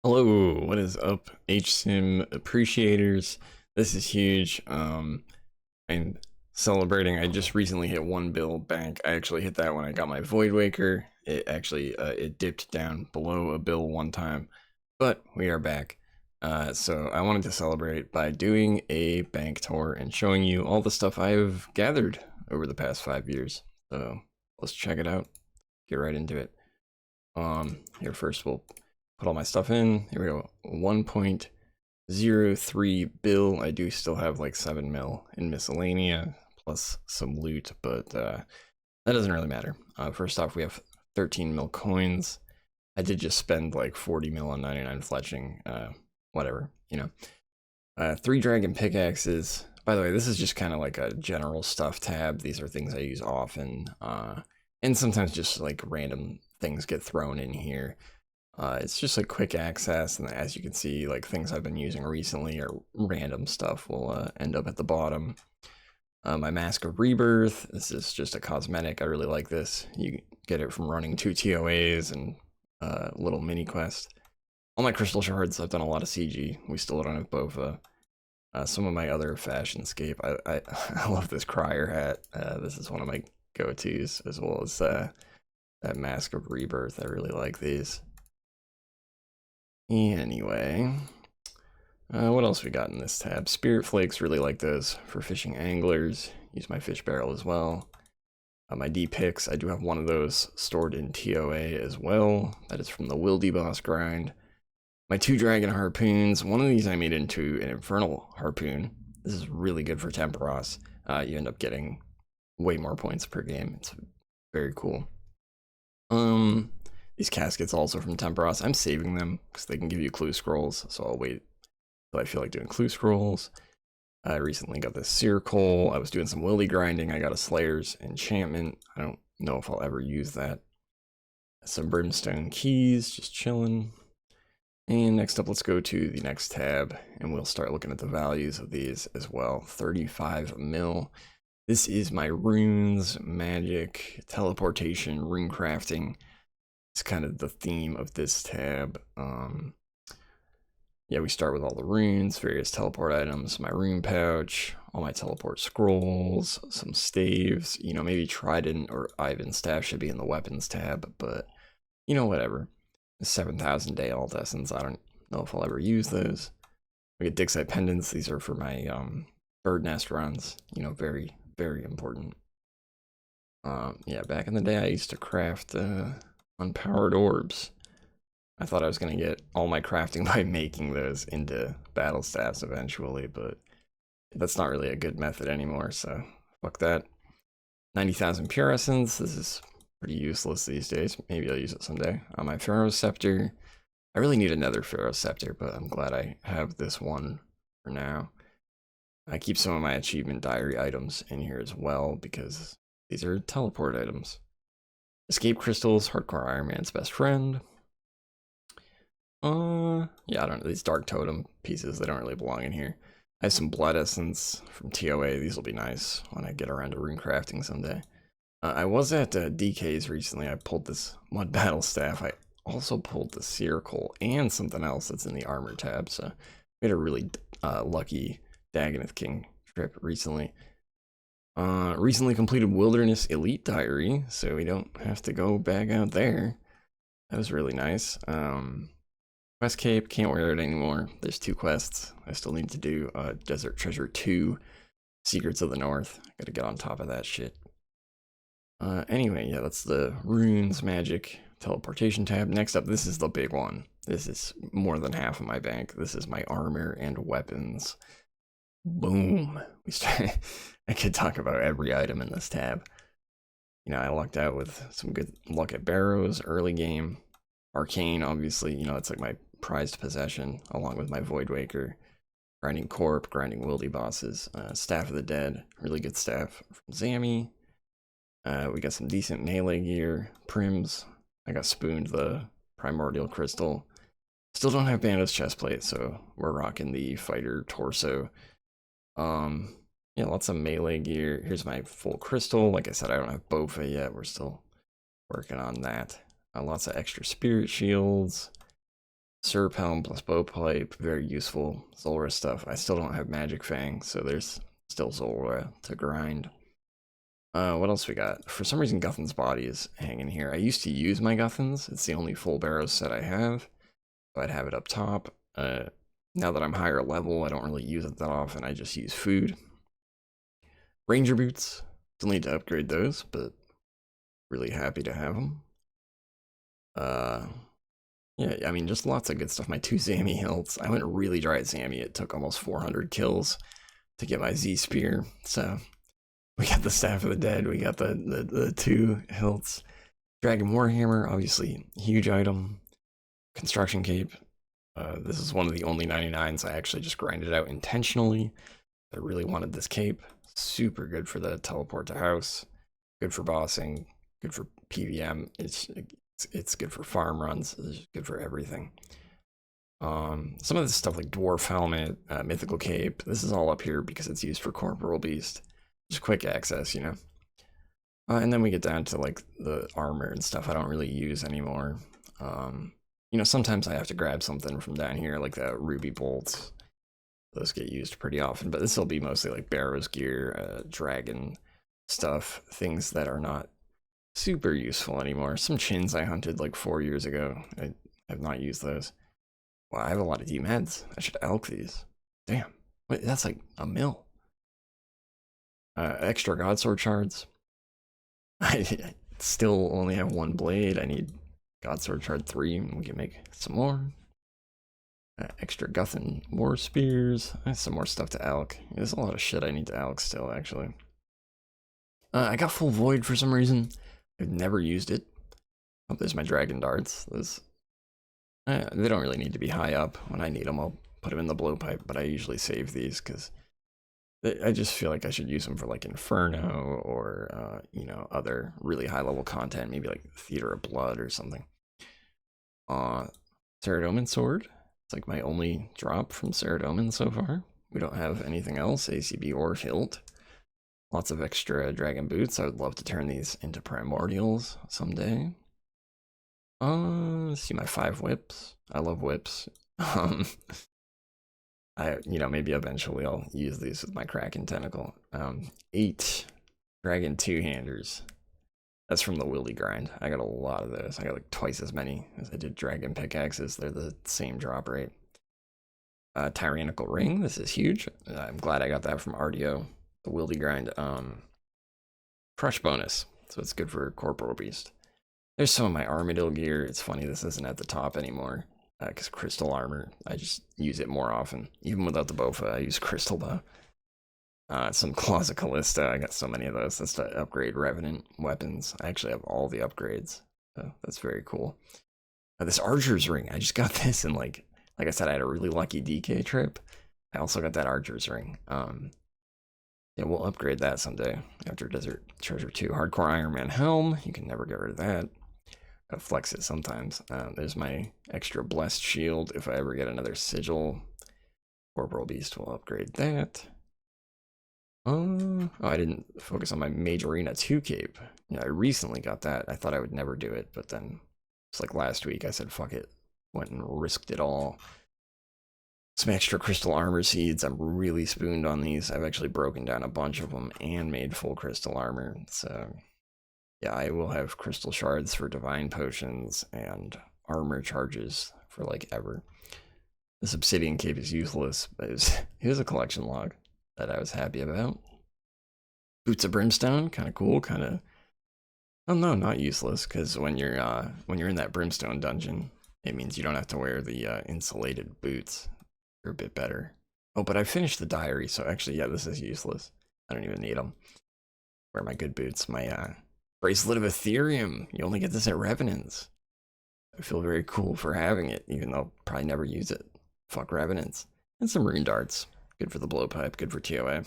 Hello, what is up, HCIM appreciators? This is huge. I'm celebrating. I just recently hit 1 bill bank. I actually hit that when I got my Void Waker. It actually it dipped down below 1 bill one time, but we are back. So I wanted to celebrate by doing a bank tour and showing you all the stuff I've gathered over the past 5 years. So let's check it out. Get right into it. Here first we'll put all my stuff in. Here we go. 1.03 bill. I do still have like 7 mil in Miscellaneous plus some loot, but that doesn't really matter. First off, we have 13 mil coins. I did just spend like 40 mil on 99 fletching. Whatever, you know. 3 dragon pickaxes. By the way, this is just kind of like a general stuff tab. These are things I use often. And sometimes just like random things get thrown in here. It's just like quick access, and as you can see, like things I've been using recently or random stuff will end up at the bottom. My Mask of Rebirth, this is just a cosmetic. I really like this. You get it from running 2 TOAs and little mini quest. All my crystal shards, I've done a lot of CG. We still don't have BOFA. Some of my other fashionscape, I love this crier hat. This is one of my go-tos, as well as that Mask of Rebirth. I really like these. Anyway, what else we got in this tab? Spirit flakes, really like those for fishing anglers. Use my fish barrel as well. My D picks, I do have one of those stored in TOA as well. That is from the Wildy Boss grind. My 2 dragon harpoons, one of these I made into an infernal harpoon. This is really good for Temperos. You end up getting way more points per game. It's very cool. These caskets also from Temperos. I'm saving them because they can give you clue scrolls, so I'll wait till I feel like doing clue scrolls. I recently got this sear coal. I was doing some wildy grinding. I got a Slayer's enchantment. I don't know if I'll ever use that. Some brimstone keys, just chilling. And next up, let's go to the next tab, and we'll start looking at the values of these as well. 35 mil. This is my runes, magic, teleportation, rune crafting. It's kind of the theme of this tab. Yeah, we start with all the runes, various teleport items, my rune pouch, all my teleport scrolls, some staves. You know, maybe Trident or Ivan staff should be in the weapons tab, but you know, whatever. 7,000 day alt essence. I don't know if I'll ever use those. We get Dixite pendants. These are for my bird nest runs. You know, very, very important. Yeah, back in the day, I used to craft unpowered orbs. I thought I was going to get all my crafting by making those into battle staffs eventually, but that's not really a good method anymore, so fuck that. 90,000 pure essence. This is pretty useless these days. Maybe I'll use it someday. On my Pharaoh Scepter. I really need another Pharaoh Scepter, but I'm glad I have this one for now. I keep some of my achievement diary items in here as well because these are teleport items. Escape crystals, hardcore Iron Man's best friend. Yeah, I don't know, these dark totem pieces, they don't really belong in here. I have some blood essence from TOA. These will be nice when I get around to rune crafting someday. I was at DK's recently. I pulled this mud battle staff. I also pulled the sear coal and something else that's in the armor tab. So we had a really lucky Dagonoth King trip recently. Recently completed Wilderness Elite Diary, so we don't have to go back out there. That was really nice. Quest Cape, can't wear it anymore. There's 2 quests. I still need to do Desert Treasure 2, Secrets of the North. I gotta get on top of that shit. Anyway, yeah, that's the runes, magic, teleportation tab. Next up, this is the big one. This is more than half of my bank. This is my armor and weapons. Boom. I could talk about every item in this tab. You know, I lucked out with some good luck at Barrows early game. Arcane, obviously, you know, it's like my prized possession, along with my Void Waker. Grinding Corp, grinding Wildy bosses. Staff of the Dead, really good staff from Zammy. We got some decent melee gear. Prims. I got spooned the Primordial Crystal. Still don't have Bandit's chestplate, so we're rocking the Fighter Torso. Yeah, lots of melee gear. Here's my full crystal. Like I said, I don't have BOFA yet. We're still working on that. Lots of extra spirit shields. Serp Helm plus Bowpipe, very useful. Zulrah stuff. I still don't have Magic Fang, so there's still Zulrah to grind. What else we got? For some reason, Guthan's Body is hanging here. I used to use my Guthans. It's the only full Barrows set I have. So I'd have it up top. Now that I'm higher level, I don't really use it that often. I just use food. Ranger Boots. Still need to upgrade those, but really happy to have them. Yeah, I mean, just lots of good stuff. My 2 Zammy hilts. I went really dry at Zammy. It took almost 400 kills to get my Z Spear. So we got the Staff of the Dead. We got the 2 hilts. Dragon Warhammer, obviously, huge item. Construction Cape. This is one of the only 99s I actually just grinded out intentionally. I really wanted this cape. Super good for the teleport to house. Good for bossing. Good for PVM. It's good for farm runs. It's good for everything. Some of this stuff like Dwarf Helmet, Mythical Cape, this is all up here because it's used for Corporal Beast. Just quick access, you know. And then we get down to like the armor and stuff I don't really use anymore. You know, sometimes I have to grab something from down here, like the Ruby Bolts. Those get used pretty often, but this will be mostly like Barrows gear, Dragon stuff, things that are not super useful anymore. Some chins I hunted like 4 years ago. I have not used those. Wow, I have a lot of D-meds. I should elk these. Damn. Wait, that's like a mil. Extra Godsword shards. I still only have 1 blade. I need Godsword shard 3, and we can make some more. Extra Guthan War Spears. I have some more stuff to elk. There's a lot of shit I need to elk still, actually. I got Full Void for some reason. I've never used it. Oh, there's my Dragon Darts. Those, they don't really need to be high up. When I need them, I'll put them in the blowpipe, but I usually save these because I just feel like I should use them for like Inferno or, you know, other really high level content, maybe like Theater of Blood or something. Ceradomin Sword. It's like my only drop from Ceradomin so far. We don't have anything else, ACB or Hilt. Lots of extra Dragon Boots. I would love to turn these into Primordials someday. See my 5 whips. I love whips. You know, maybe eventually I'll use these with my Kraken Tentacle. 8 Dragon 2-handers. That's from the Willy grind. I got a lot of those. I got like twice as many as I did Dragon Pickaxes. They're the same drop rate. Tyrannical Ring. This is huge. I'm glad I got that from RDO. The Wildy grind. Crush bonus. So it's good for Corporal Beast. There's some of my Armadillo gear. It's funny this isn't at the top anymore. Because Crystal Armor, I just use it more often. Even without the Bofa, I use Crystal Bow. Some Claws of Callista, I got so many of those. That's to upgrade Revenant weapons. I actually have all the upgrades, so that's very cool. This Archer's Ring, I just got this in like I said, I had a really lucky DK trip. I also got that Archer's Ring. Yeah, we'll upgrade that someday after Desert Treasure 2. Hardcore Iron Man Helm, you can never get rid of that. Gotta flex it sometimes. There's my extra Blessed Shield if I ever get another Sigil. Corporal Beast will upgrade that. Oh, I didn't focus on my Mage Arena 2 cape. Yeah, I recently got that. I thought I would never do it, but then it's like last week I said fuck it. Went and risked it all. Some extra crystal armor seeds. I'm really spooned on these. I've actually broken down a bunch of them and made full crystal armor. So yeah, I will have crystal shards for divine potions and armor charges for like ever. This obsidian cape is useless, but it was a collection log that I was happy about. Boots of Brimstone, kind of cool, kind of. Oh no, not useless, because when you're in that Brimstone dungeon, it means you don't have to wear the insulated boots. They're a bit better. Oh, but I finished the diary, so actually, yeah, this is useless. I don't even need them. Wear my good boots. My Bracelet of Ethereum. You only get this at Revenants. I feel very cool for having it, even though I'll probably never use it. Fuck Revenants. And some Rune Darts. Good for the blowpipe, good for TOA.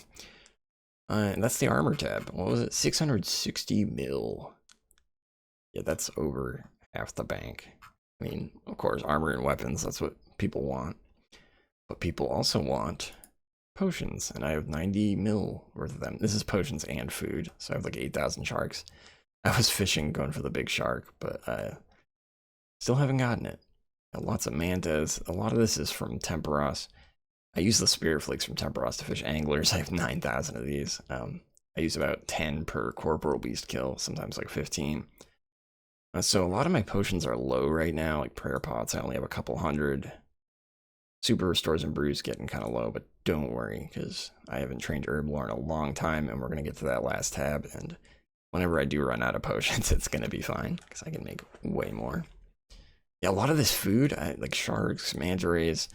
And that's the armor tab. What was it? 660 mil. Yeah, that's over half the bank. I mean, of course, armor and weapons, that's what people want. But people also want potions, and I have 90 mil worth of them. This is potions and food, so I have like 8,000 sharks. I was fishing, going for the big shark, but I still haven't gotten it. Lots of mantas. A lot of this is from Temperos. I use the spirit flakes from Temperos to fish anglers. I have 9,000 of these. I use about 10 per corporal beast kill, sometimes like 15. So a lot of my potions are low right now, like prayer pots. I only have a couple hundred. Super restores and brews getting kind of low, but don't worry, because I haven't trained Herblore in a long time, and we're going to get to that last tab, and whenever I do run out of potions, it's going to be fine, because I can make way more. Yeah, a lot of this food, like sharks, manta rays,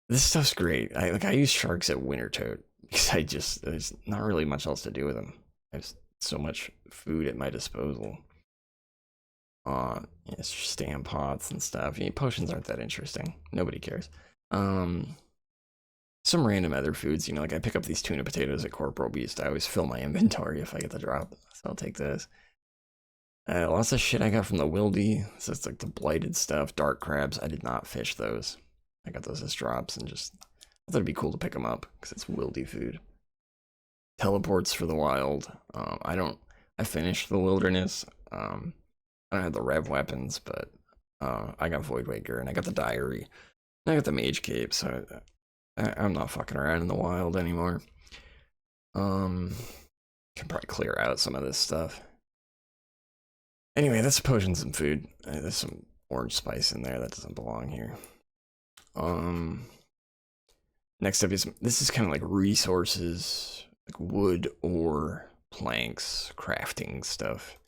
this stuff's great. I use sharks at Winter Toad, because there's not really much else to do with them. I have so much food at my disposal. Stamp pots and stuff. Potions aren't that interesting. Nobody cares. Some random other foods, like I pick up these tuna potatoes at Corporal Beast. I always fill my inventory if I get the drop, so I'll take those. Lots of shit I got from the Wildy. So it's like the blighted stuff, dark crabs. I did not fish those. I got those as drops and just I thought it'd be cool to pick them up because it's Wildy food. Teleports for the wild. I finished the wilderness. I don't have the rev weapons, but I got Voidwaker and I got the diary. And I got the mage cape, so I'm not fucking around in the wild anymore. Can probably clear out some of this stuff. Anyway, that's potions and food. There's some orange spice in there that doesn't belong here. Next up this is kind of like resources, like wood, ore, planks, crafting stuff.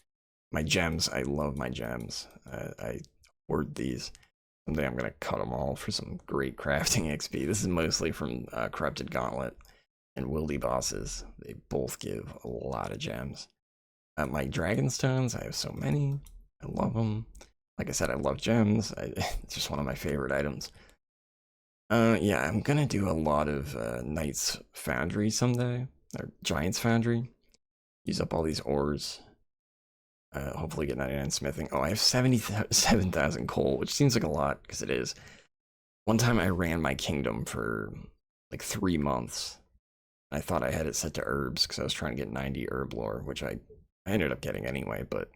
My gems, I love my gems. I hoard these. Someday I'm gonna cut them all for some great crafting XP. This is mostly from Corrupted Gauntlet and Wildy bosses. They both give a lot of gems. My dragon stones, I have so many. I love them. Like I said, I love gems. It's just one of my favorite items. Yeah, I'm gonna do a lot of Knight's Foundry someday, or Giant's Foundry. Use up all these ores. Hopefully get 99 smithing. Oh, I have 77,000 coal, which seems like a lot, because it is. One time I ran my kingdom for like 3 months. I thought I had it set to herbs, because I was trying to get 90 herblore, which I ended up getting anyway, but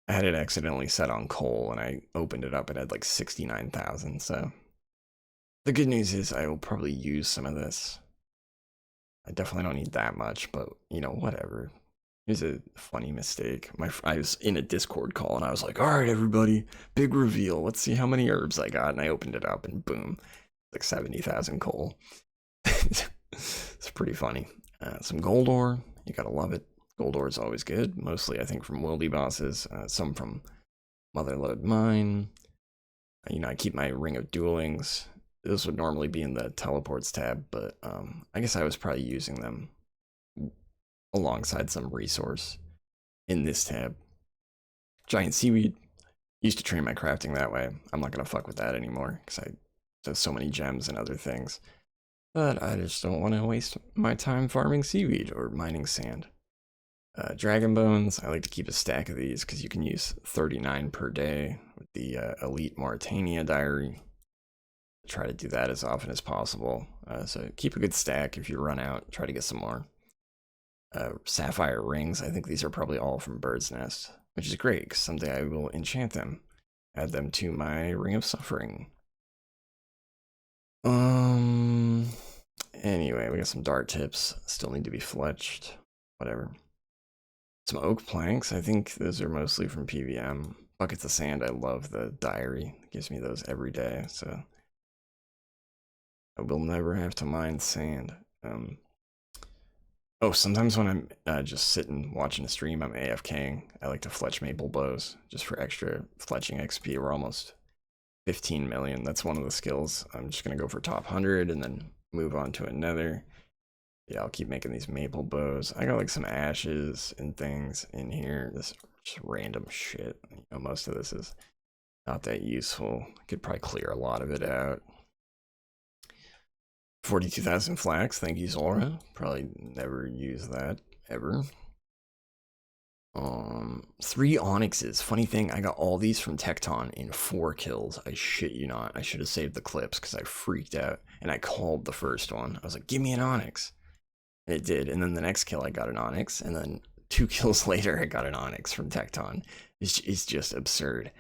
I had it accidentally set on coal, and I opened it up, it had like 69,000, so. The good news is I will probably use some of this. I definitely don't need that much, but, whatever. Here's a funny mistake. I was in a Discord call and I was like, all right, everybody, big reveal. Let's see how many herbs I got. And I opened it up and boom, like 70,000 coal. It's pretty funny. Some gold ore. You gotta love it. Gold ore is always good. Mostly, I think, from Wildy bosses. Some from Motherlode Mine. I keep my Ring of Duelings. This would normally be in the teleports tab, but I guess I was probably using them alongside some resource in this tab. Giant seaweed. Used to train my crafting that way. I'm not gonna fuck with that anymore because I have so many gems and other things. But I just don't want to waste my time farming seaweed or mining sand. Dragon bones. I like to keep a stack of these because you can use 39 per day with the Elite Mauritania diary. Try to do that as often as possible. So keep a good stack. If you run out, try to get some more. Sapphire rings. I think these are probably all from Bird's Nest, which is great because someday I will enchant them, add them to my Ring of Suffering. Anyway, we got some dart tips. Still need to be fletched. Whatever. Some oak planks. I think those are mostly from PVM. Buckets of sand. I love the diary. It gives me those every day, so I will never have to mine sand. Oh, sometimes when I'm just sitting watching a stream, I'm AFKing. I like to fletch maple bows just for extra fletching XP. We're almost 15 million. That's one of the skills. I'm just gonna go for top 100 and then move on to another. Yeah, I'll keep making these maple bows. I got like some ashes and things in here. This just random shit. Most of this is not that useful. Could probably clear a lot of it out. 42,000 flax, thank you, Zora. Probably never use that, ever. 3 onyxes. Funny thing, I got all these from Tecton in 4 kills. I shit you not. I should have saved the clips because I freaked out. And I called the first one. I was like, give me an onyx. And it did. And then the next kill, I got an onyx. And then 2 kills later, I got an onyx from Tecton. It's just absurd.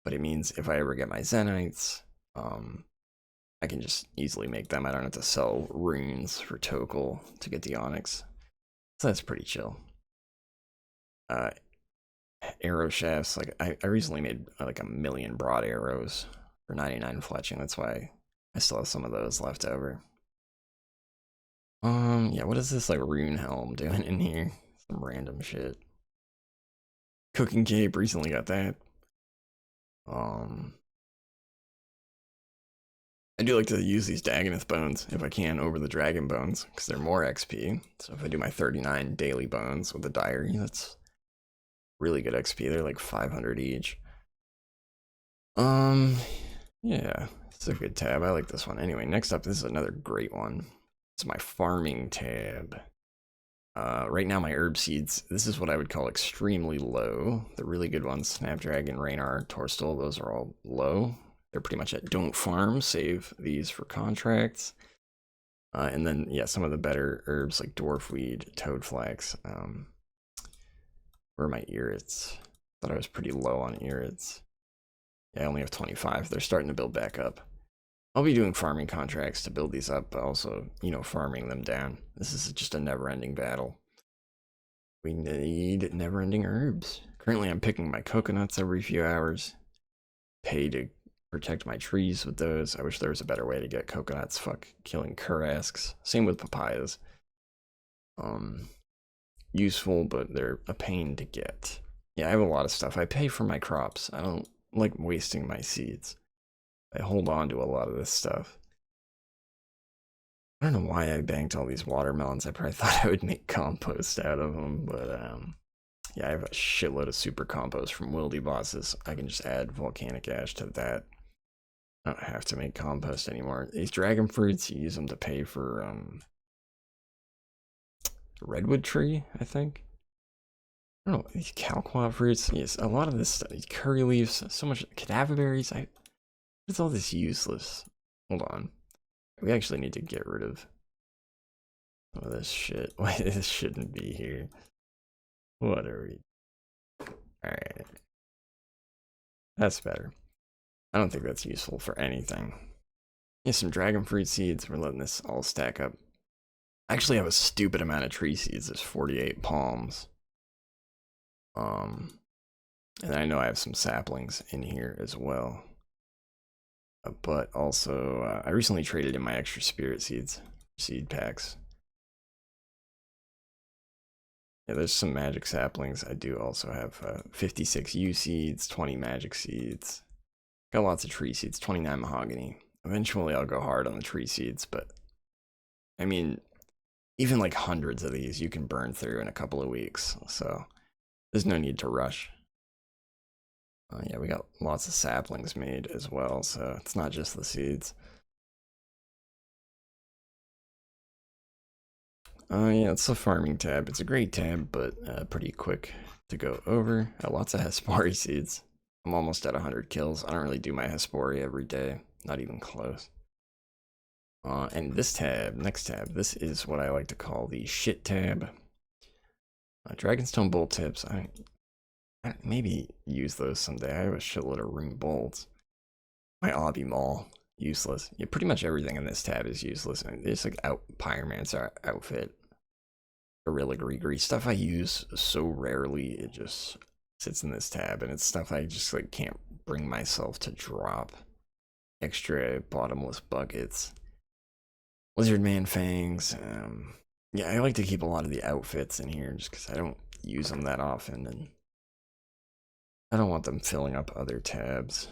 but it means if I ever get my Zenites, I can just easily make them. I don't have to sell runes for Tokel to get the Onyx. So that's pretty chill. Arrow shafts, like I recently made like 1,000,000 broad arrows for 99 fletching. That's why I still have some of those left over. Yeah, what is this like rune helm doing in here? Some random shit. Cooking cape, recently got that. I do like to use these Dagonoth bones if I can over the dragon bones because they're more XP. So if I do my 39 daily bones with the diary, that's really good XP. They're like 500 each. Yeah, it's a good tab. I like this one. Anyway, next up, this is another great one. It's my farming tab. Right now, my herb seeds, this is what I would call extremely low. The really good ones, Snapdragon, Raynar, Torstal, those are all low. They're pretty much at don't farm, save these for contracts. And then, yeah, some of the better herbs like Dwarfweed, Toadflax. Where are my irits? Thought I was pretty low on irits. Yeah, I only have 25. They're starting to build back up. I'll be doing farming contracts to build these up, but also, you know, farming them down. This is just a never-ending battle. We need never-ending herbs. Currently, I'm picking my coconuts every few hours. Pay to protect my trees with those. I wish there was a better way to get coconuts. Fuck killing Kurasks. Same with papayas. Useful, but they're a pain to get. Yeah, I have a lot of stuff. I pay for my crops. I don't like wasting my seeds. I hold on to a lot of this stuff. I don't know why I banked all these watermelons. I probably thought I would make compost out of them, but yeah, I have a shitload of super compost from wildy bosses. I can just add volcanic ash to that. I don't have to make compost anymore. These dragon fruits, you use them to pay for redwood tree, I think. I don't know, these calquat fruits, yes, a lot of this stuff, these curry leaves, so much cadaver berries. It's all this useless. Hold on. We actually need to get rid of some of this shit. Why this shouldn't be here. What are we? Alright. That's better. I don't think that's useful for anything. Yeah, some dragon fruit seeds. We're letting this all stack up. I actually have a stupid amount of tree seeds. There's 48 palms. And I know I have some saplings in here as well. But also, I recently traded in my extra spirit seed packs. Yeah, there's some magic saplings. I do also have 56 U seeds, 20 magic seeds. Got lots of tree seeds, 29 mahogany. Eventually I'll go hard on the tree seeds, but I mean, even like hundreds of these you can burn through in a couple of weeks, so there's no need to rush. Yeah, we got lots of saplings made as well, so it's not just the seeds. Yeah, it's a farming tab. It's a great tab, but pretty quick to go over. Lots of Hespori seeds. I'm almost at 100 kills. I don't really do my Hespori every day. Not even close. And this tab, next tab, this is what I like to call the shit tab. Dragonstone bolt tips. I maybe use those someday. I have a shitload of rune bolts. My obby maul, useless. Yeah, pretty much everything in this tab is useless. I mean, there's like pyromancer outfit, gorilla gree stuff I use so rarely. It just sits in this tab, and it's stuff I just like can't bring myself to drop. Extra bottomless buckets, lizard man fangs. Yeah, I like to keep a lot of the outfits in here just because I don't use them that often, and I don't want them filling up other tabs.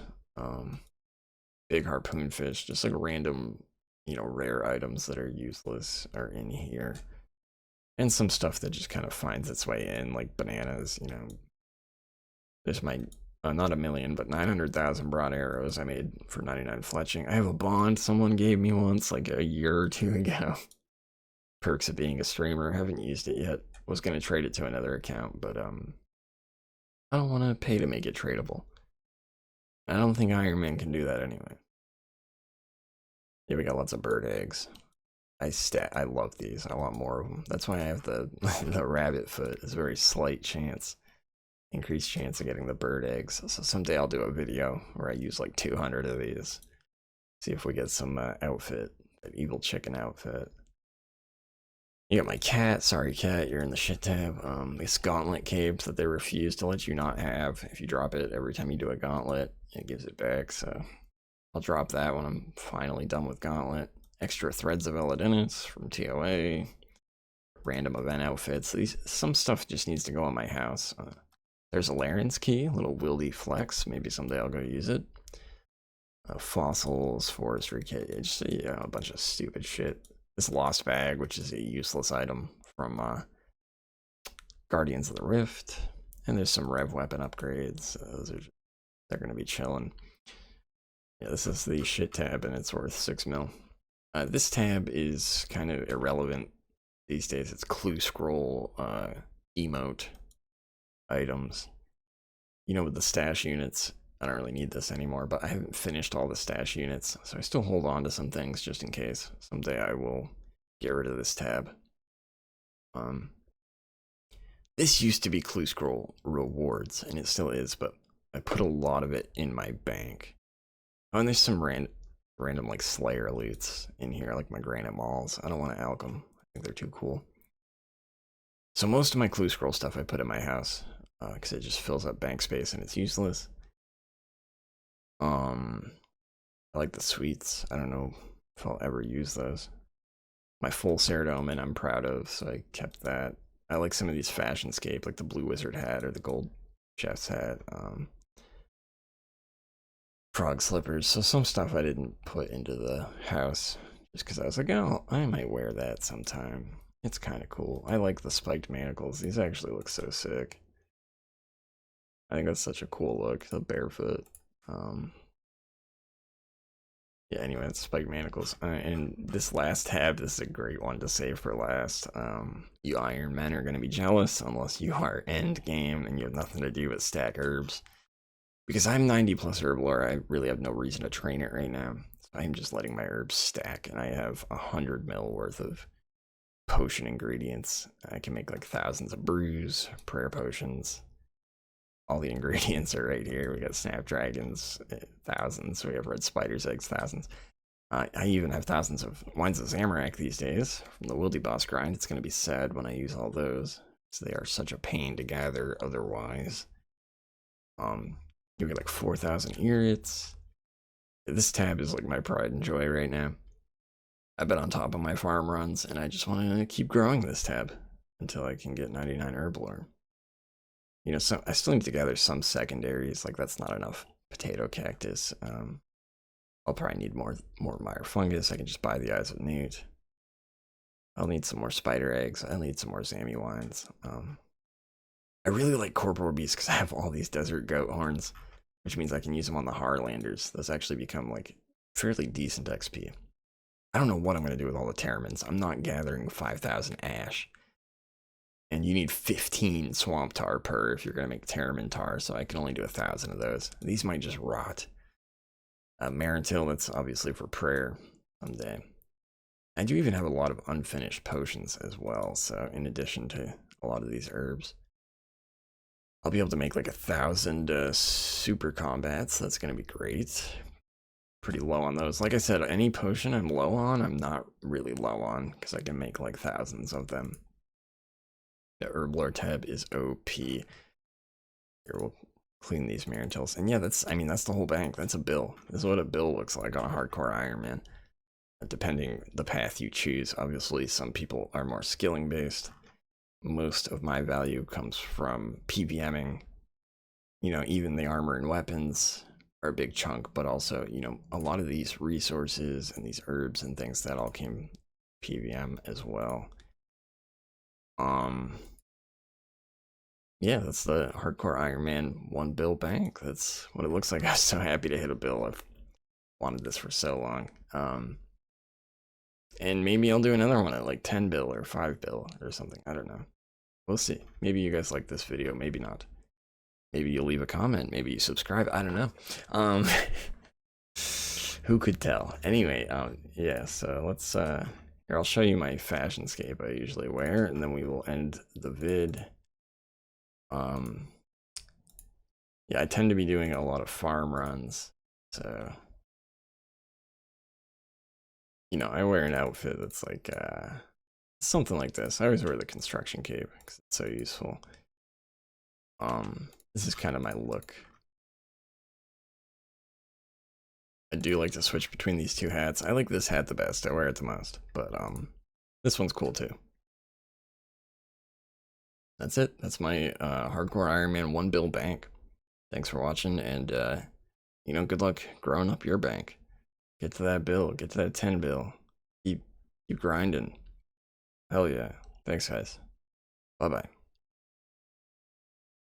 Big harpoon fish, just like random, you know, rare items that are useless are in here. And some stuff that just kind of finds its way in, like bananas, you know. There's my, not 1,000,000, but 900,000 broad arrows I made for 99 fletching. I have a bond someone gave me once, like a year or two ago. Perks of being a streamer, haven't used it yet. Was going to trade it to another account, but I don't want to pay to make it tradable. I don't think Iron Man can do that anyway. Yeah, we got lots of bird eggs. I love these. I want more of them. That's why I have the the rabbit foot. It's a very slight chance. increased chance of getting the bird eggs. So someday I'll do a video where I use like 200 of these. See if we get some outfit, that evil chicken outfit. You got my cat. Sorry, cat, you're in the shit tab. This gauntlet cape that they refuse to let you not have. If you drop it every time you do a gauntlet, it gives it back. So I'll drop that when I'm finally done with gauntlet. Extra threads of Elodinus from TOA. Random event outfits. Some stuff just needs to go on my house. There's a Laren's key, little wildy flex. Maybe someday I'll go use it. Fossils, forestry kit. Just a bunch of stupid shit. This lost bag, which is a useless item from Guardians of the Rift. And there's some rev weapon upgrades. They're going to be chilling. Yeah, this is the shit tab, and it's worth 6 mil. This tab is kind of irrelevant these days. It's clue scroll emote items. You know, with the stash units, I don't really need this anymore, but I haven't finished all the stash units, so I still hold on to some things just in case. Someday I will get rid of this tab. This used to be clue scroll rewards, and it still is, but I put a lot of it in my bank. Oh, and there's some random like Slayer loots in here, like my granite malls. I don't want to alch them. I think they're too cool. So most of my clue scroll stuff I put in my house, because it just fills up bank space and it's useless. I like the sweets. I don't know if I'll ever use those. My full Ceridome I'm proud of, so I kept that. I like some of these fashionscape, like the blue wizard hat or the gold chef's hat. Frog slippers. So some stuff I didn't put into the house just because I was like, oh, I might wear that sometime. It's kind of cool. I like the spiked manacles. These actually look so sick. I think that's such a cool look. The barefoot. Yeah, anyway, it's spiked manacles. And this last tab, this is a great one to save for last. You Iron Men are going to be jealous unless you are end game and you have nothing to do but stack herbs. Because I'm 90 plus Herblore, I really have no reason to train it right now. So I'm just letting my herbs stack, and I have 100 mil worth of potion ingredients. I can make like thousands of brews, prayer potions. All the ingredients are right here. We got snapdragons, thousands. We have red spider's eggs, thousands. I even have thousands of wines of Zamorak these days from the Wildy Boss grind. It's going to be sad when I use all those, so they are such a pain to gather otherwise. You get like 4,000 irits. This tab is like my pride and joy right now. I've been on top of my farm runs, and I just want to keep growing this tab until I can get 99 Herblore. You know, I still need to gather some secondaries. Like, that's not enough potato cactus. I'll probably need more Meyer fungus. I can just buy the Eyes of Newt. I'll need some more spider eggs. I'll need some more Zammy wines. I really like Corporal Beast because I have all these desert goat horns, which means I can use them on the Harlanders. Those actually become like fairly decent XP. I don't know what I'm going to do with all the Terramins. I'm not gathering 5,000 ash. And you need 15 swamp tar per if you're going to make Terramin tar, so I can only do 1,000 of those. These might just rot. Marintil, that's obviously for prayer someday. I do even have a lot of unfinished potions as well, so in addition to a lot of these herbs. I'll be able to make like 1,000 super combats. That's going to be great. Pretty low on those. Like I said, any potion I'm low on, I'm not really low on, because I can make like thousands of them. The Herblore tab is OP. Here, we'll clean these Marintils. And yeah, that's the whole bank. That's a bill. This is what a bill looks like on a hardcore Iron Man. Depending the path you choose. Obviously, some people are more skilling based. Most of my value comes from PVMing. You know, even the armor and weapons are a big chunk, but also, you know, a lot of these resources and these herbs and things that all came PVM as well. Yeah, that's the hardcore Iron Man 1 bill bank. That's what it looks like. I was so happy to hit a bill. I've wanted this for so long. And maybe I'll do another one at like 10 bill or 5 bill or something. I don't know. We'll see. Maybe you guys like this video, maybe not. Maybe you'll leave a comment, maybe you subscribe. I don't know. Who could tell? Anyway, yeah, so let's here, I'll show you my fashionscape I usually wear, and then we will end the vid. Yeah, I tend to be doing a lot of farm runs, so you know, I wear an outfit that's like something like this. I always wear the construction cape because it's so useful. This is kind of my look. I do like to switch between these two hats. I like this hat the best. I wear it the most, but this one's cool too. That's it. That's my hardcore Iron Man 1 bill bank. Thanks for watching, and you know, good luck growing up your bank. Get to that bill. Get to that 10 bill. Keep grinding. Hell yeah. Thanks, guys. Bye bye.